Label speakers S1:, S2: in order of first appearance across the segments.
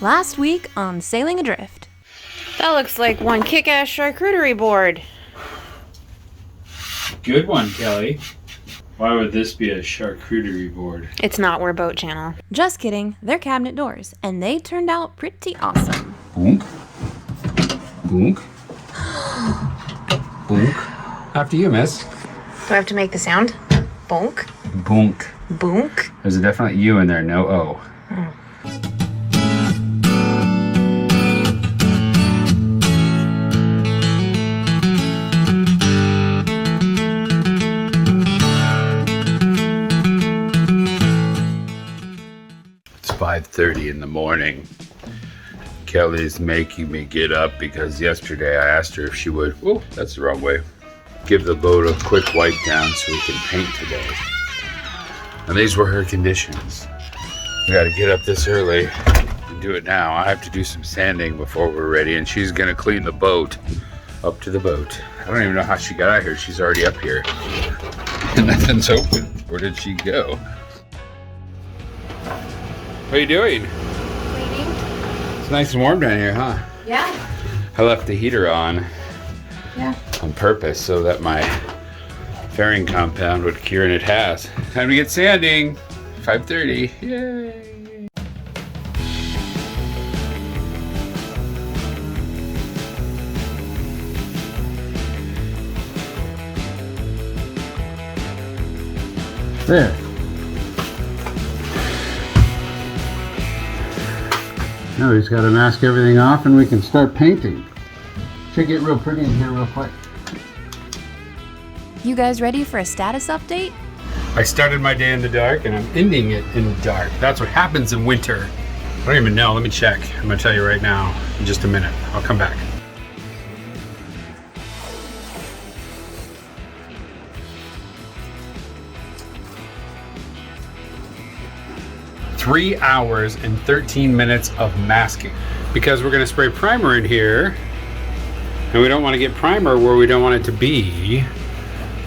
S1: Last week on Sailing Adrift.
S2: That looks like one kick-ass charcuterie board.
S3: Good one, Kelly. Why would this be a charcuterie board?
S2: It's not, we're Boat Channel.
S1: Just kidding, they're cabinet doors, and they turned out pretty awesome.
S4: Boonk. Boonk. Boonk. After you, miss.
S2: Do I have to make the sound? Bonk?
S4: Boonk.
S2: Boonk?
S4: There's a definite U in there, no O.
S2: Oh.
S4: It's 5:30 in the morning. Kelly's making me get up because yesterday I asked her if she would, oh, that's the wrong way, give the boat a quick wipe down so we can paint today. And these were her conditions. We gotta get up this early and do it now. I have to do some sanding before we're ready, and she's gonna clean the boat up to the boat. I don't even know how she got out here. She's already up here. And nothing's open. Where did she go? What are you doing?
S2: Cleaning?
S4: It's nice and warm down here, huh?
S2: Yeah.
S4: I left the heater on.
S2: Yeah.
S4: On purpose so that my fairing compound would cure, and it has. Time to get sanding. 5:30. Yay. There. Now we just got to mask everything off and we can start painting. Should get real pretty in here real quick.
S1: You guys ready for a status update?
S4: I started my day in the dark and I'm ending it in the dark. That's what happens in winter. I don't even know. Let me check. I'm going to tell you right now in just a minute. I'll come back. Three hours and 13 minutes of masking. Because we're going to spray primer in here, and we don't want to get primer where we don't want it to be.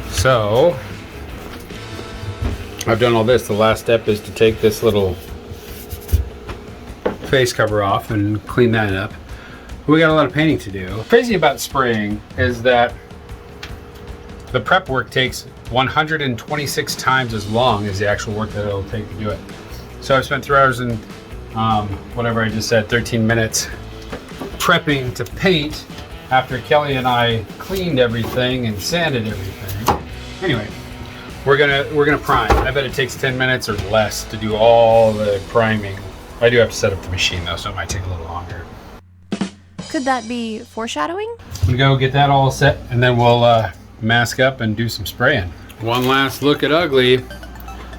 S4: So I've done all this. The last step is to take this little face cover off and clean that up. We got a lot of painting to do. Crazy about spraying is that the prep work takes 126 times as long as the actual work that it'll take to do it. So I've spent 3 hours and whatever I just said, 13 minutes prepping to paint after Kelly and I cleaned everything and sanded everything. Anyway, we're gonna prime. I bet it takes 10 minutes or less to do all the priming. I do have to set up the machine though, so it might take a little longer.
S1: Could that be foreshadowing?
S4: I'm gonna go get that all set, and then we'll mask up and do some spraying. One last look at ugly.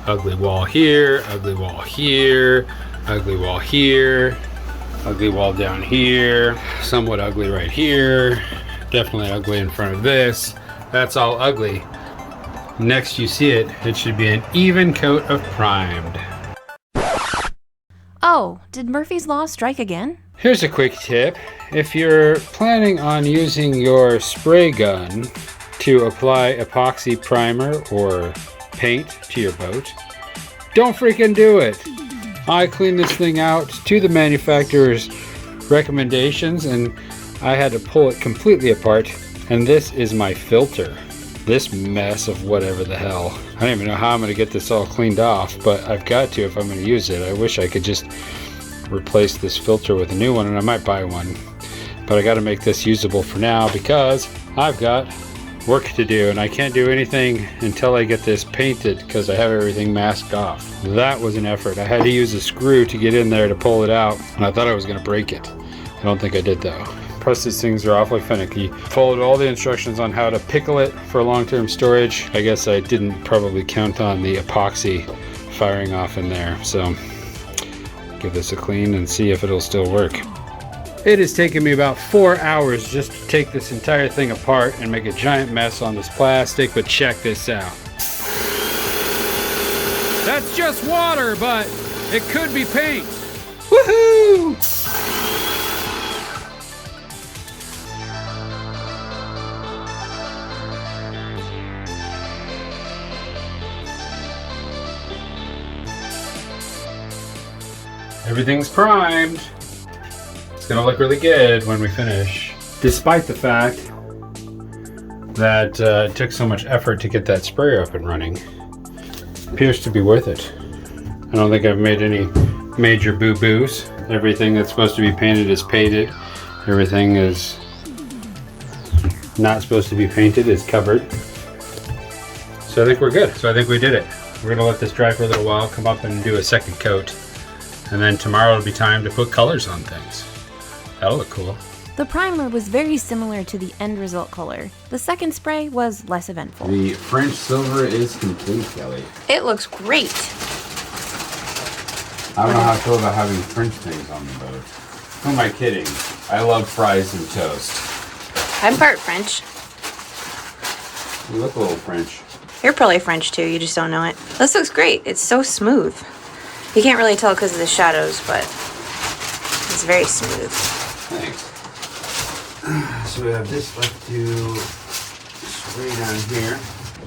S4: Ugly wall here, ugly wall here, ugly wall here, ugly wall down here, somewhat ugly right here, definitely ugly in front of this. That's all ugly. Next you see it, it should be an even coat of primed.
S1: Oh, did Murphy's Law strike again?
S4: Here's a quick tip. If you're planning on using your spray gun to apply epoxy primer or paint to your boat, don't freaking do it. I cleaned this thing out to the manufacturer's recommendations and I had to pull it completely apart, and this is my filter. This mess of whatever the hell. I don't even know how I'm going to get this all cleaned off, but I've got to if I'm going to use it. I wish I could just replace this filter with a new one, and I might buy one. But I got to make this usable for now because I've got work to do, and I can't do anything until I get this painted because I have everything masked off. That was an effort. I had to use a screw to get in there to pull it out, and I thought I was going to break it. I don't think I did though. Plus these things are awfully finicky. Followed all the instructions on how to pickle it for long-term storage. I guess I didn't probably count on the epoxy firing off in there, so give this a clean and see if it'll still work. It has taken me about 4 hours just to take this entire thing apart and make a giant mess on this plastic, but check this out. That's just water, but it could be paint. Woohoo! Everything's primed. It's gonna look really good when we finish. Despite the fact that it took so much effort to get that sprayer up and running, appears to be worth it. I don't think I've made any major boo-boos. Everything that's supposed to be painted is painted. Everything is not supposed to be painted is covered. So I think we're good. So I think we did it. We're gonna let this dry for a little while, come up and do a second coat. And then tomorrow it'll be time to put colors on things. That'll look cool.
S1: The primer was very similar to the end result color. The second spray was less eventful.
S4: The French silver is complete, Kelly.
S2: It looks great.
S4: I don't know how I feel about having French things on the boat. Who am I kidding? I love fries and toast.
S2: I'm part French.
S4: You look a little French.
S2: You're probably French too, you just don't know it. This looks great. It's so smooth. You can't really tell because of the shadows, but it's very smooth.
S4: Thanks. So we have this left to spray down here.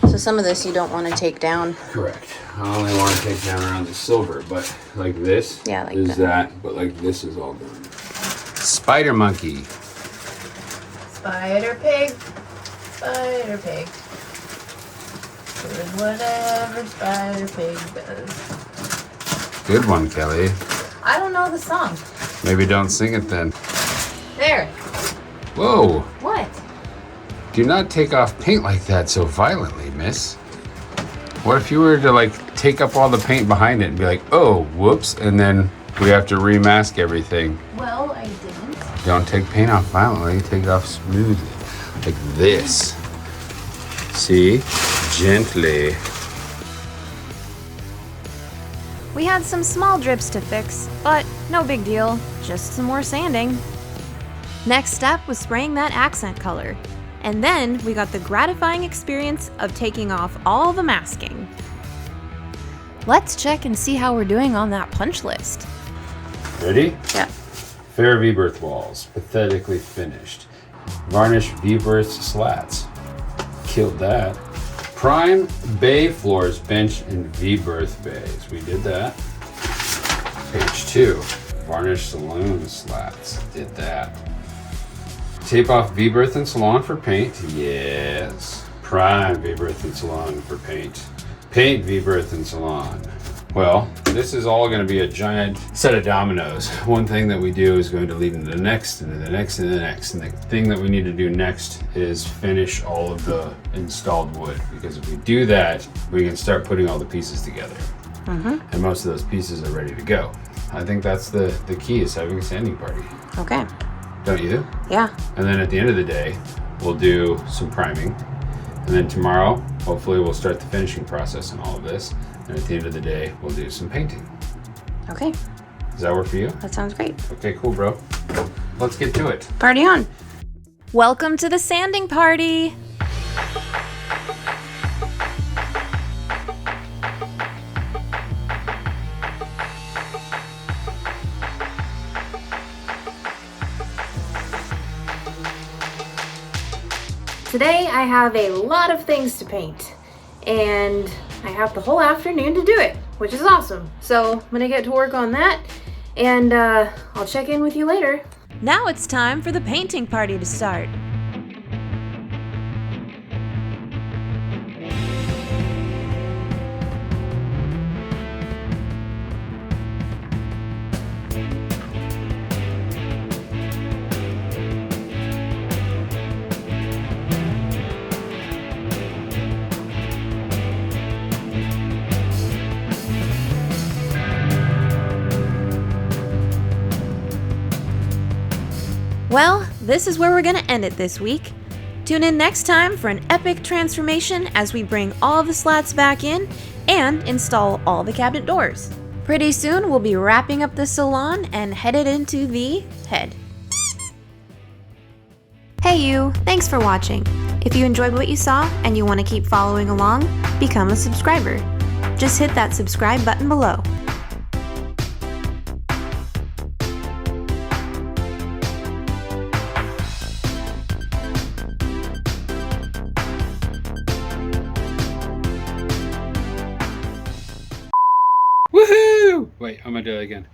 S2: So some of this you don't want to take down.
S4: Correct. I only want to take down around the silver, but like this
S2: Yeah, like
S4: is
S2: that.
S4: but like this is all done. Spider monkey.
S2: Spider pig. Spider pig. Doing whatever Spider pig does.
S4: Good one, Kelly.
S2: I don't know the song.
S4: Maybe don't sing it then.
S2: There.
S4: Whoa.
S2: What?
S4: Do not take off paint like that so violently, miss. What if you were to like take up all the paint behind it and be like, oh, whoops, and then we have to remask everything.
S2: Well, I didn't.
S4: Don't take paint off violently, take it off smoothly. Like this. See? Gently.
S1: We had some small drips to fix, but no big deal, just some more sanding. Next step was spraying that accent color. And then we got the gratifying experience of taking off all the masking. Let's check and see how we're doing on that punch list.
S4: Ready?
S2: Yeah.
S4: Fair V-berth walls, pathetically finished. Varnish V-berth slats. Killed that. Prime bay floors, bench, and V-berth bays. We did that. Page 2. Varnish saloon slats. Did that. Tape off V-berth and salon for paint. Yes. Prime V-berth and salon for paint. Paint V-berth and salon. Well, this is all going to be a giant set of dominoes. One thing that we do is going to lead into the next, and the next, and the next. And the thing that we need to do next is finish all of the installed wood. Because if we do that, we can start putting all the pieces together. And most of those pieces are ready to go. I think that's the key, is having a sanding party.
S2: Okay.
S4: Don't you?
S2: Yeah.
S4: And then at the end of the day, we'll do some priming. And then tomorrow, hopefully we'll start the finishing process on all of this. And at the end of the day, we'll do some painting.
S2: Okay.
S4: Does that work for you?
S2: That sounds great.
S4: Okay, cool, bro. Let's get to it.
S2: Party on.
S1: Welcome to the sanding party! Today I have a lot of things to paint, and I have the whole afternoon to do it, which is awesome. So I'm gonna get to work on that, and I'll check in with you later. Now it's time for the painting party to start. Well, this is where we're gonna end it this week. Tune in next time for an epic transformation as we bring all the slats back in and install all the cabinet doors. Pretty soon we'll be wrapping up the salon and headed into the head. Hey you, thanks for watching. If you enjoyed what you saw and you want to keep following along, become a subscriber. Just hit that subscribe button below.
S4: Woohoo! Wait, I'm gonna do it again.